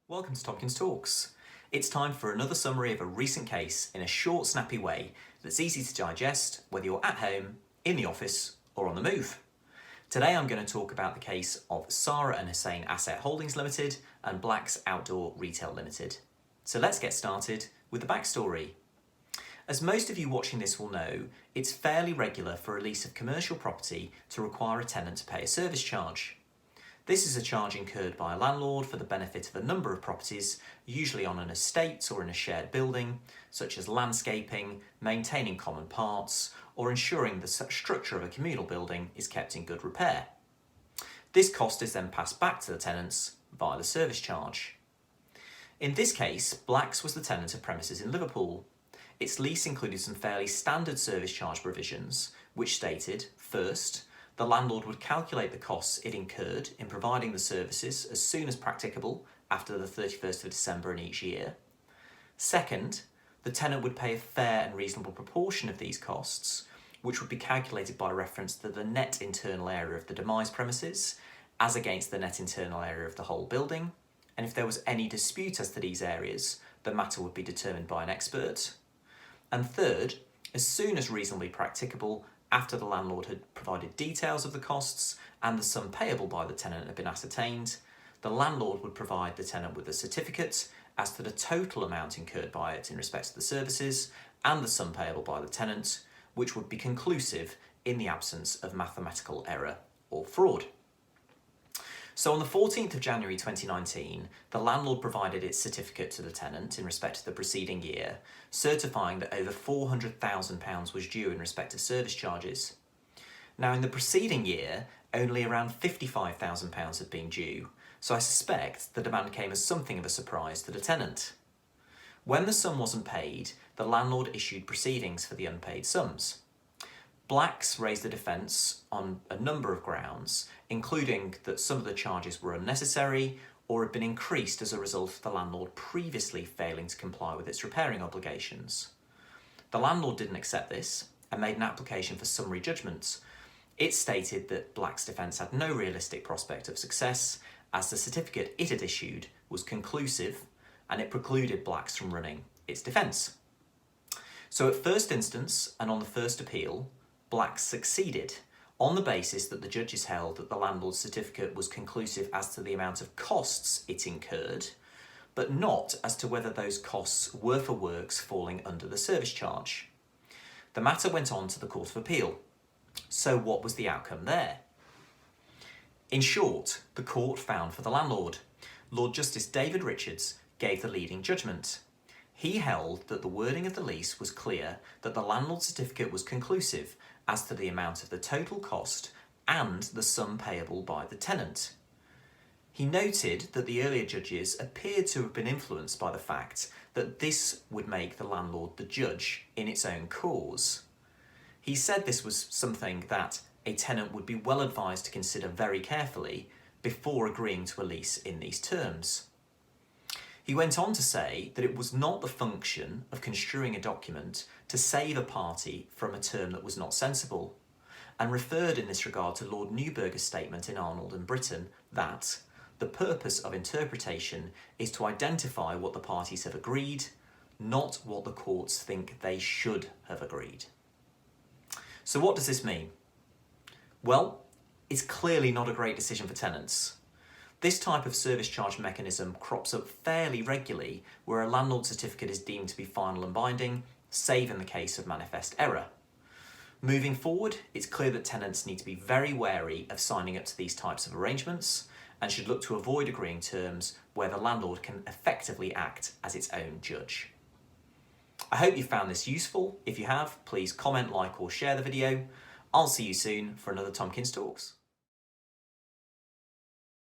Welcome to Tomkins Talks. It's time for another summary of a recent case in a short, snappy way that's easy to digest whether you're at home, in the office, or on the move. Today I'm going to talk about the case of Sara Hossein Asset Holdings Limited and Black's Outdoor Retail Limited. So let's get started with the backstory. As most of you watching this will know, it's fairly regular for a lease of commercial property to require a tenant to pay a service charge. This is a charge incurred by a landlord for the benefit of a number of properties, usually on an estate or in a shared building, such as landscaping, maintaining common parts, or ensuring the structure of a communal building is kept in good repair. This cost is then passed back to the tenants via the service charge. In this case, Black's was the tenant of premises in Liverpool. Its lease included some fairly standard service charge provisions, which stated, first, the landlord would calculate the costs it incurred in providing the services as soon as practicable after the 31st of December in each year. Second, the tenant would pay a fair and reasonable proportion of these costs, which would be calculated by reference to the net internal area of the demised premises, as against the net internal area of the whole building, and if there was any dispute as to these areas, the matter would be determined by an expert. And third, as soon as reasonably practicable, after the landlord had provided details of the costs and the sum payable by the tenant had been ascertained, the landlord would provide the tenant with a certificate as to the total amount incurred by it in respect to the services and the sum payable by the tenant, which would be conclusive in the absence of mathematical error or fraud. So on the 14th of January 2019, the landlord provided its certificate to the tenant in respect to the preceding year, certifying that over £400,000 was due in respect of service charges. Now in the preceding year, only around £55,000 had been due, so I suspect the demand came as something of a surprise to the tenant. When the sum wasn't paid, the landlord issued proceedings for the unpaid sums. Black's raised a defence on a number of grounds, including that some of the charges were unnecessary or had been increased as a result of the landlord previously failing to comply with its repairing obligations. The landlord didn't accept this and made an application for summary judgment. It stated that Black's defence had no realistic prospect of success, as the certificate it had issued was conclusive and it precluded Black's from running its defence. So at first instance and on the first appeal, Black's succeeded on the basis that the judges held that the landlord's certificate was conclusive as to the amount of costs it incurred, but not as to whether those costs were for works falling under the service charge. The matter went on to the Court of Appeal. So what was the outcome there? In short, the court found for the landlord. Lord Justice David Richards gave the leading judgment. He held that the wording of the lease was clear that the landlord certificate was conclusive as to the amount of the total cost and the sum payable by the tenant. He noted that the earlier judges appeared to have been influenced by the fact that this would make the landlord the judge in its own cause. He said this was something that a tenant would be well advised to consider very carefully before agreeing to a lease in these terms. He went on to say that it was not the function of construing a document to save a party from a term that was not sensible, and referred in this regard to Lord Newburger's statement in Arnold and Britton that the purpose of interpretation is to identify what the parties have agreed, not what the courts think they should have agreed. So what does this mean? Well, it's clearly not a great decision for tenants. This type of service charge mechanism crops up fairly regularly where a landlord certificate is deemed to be final and binding, save in the case of manifest error. Moving forward, it's clear that tenants need to be very wary of signing up to these types of arrangements and should look to avoid agreeing terms where the landlord can effectively act as its own judge. I hope you found this useful. If you have, please comment, like or share the video. I'll see you soon for another Tomkins Talks.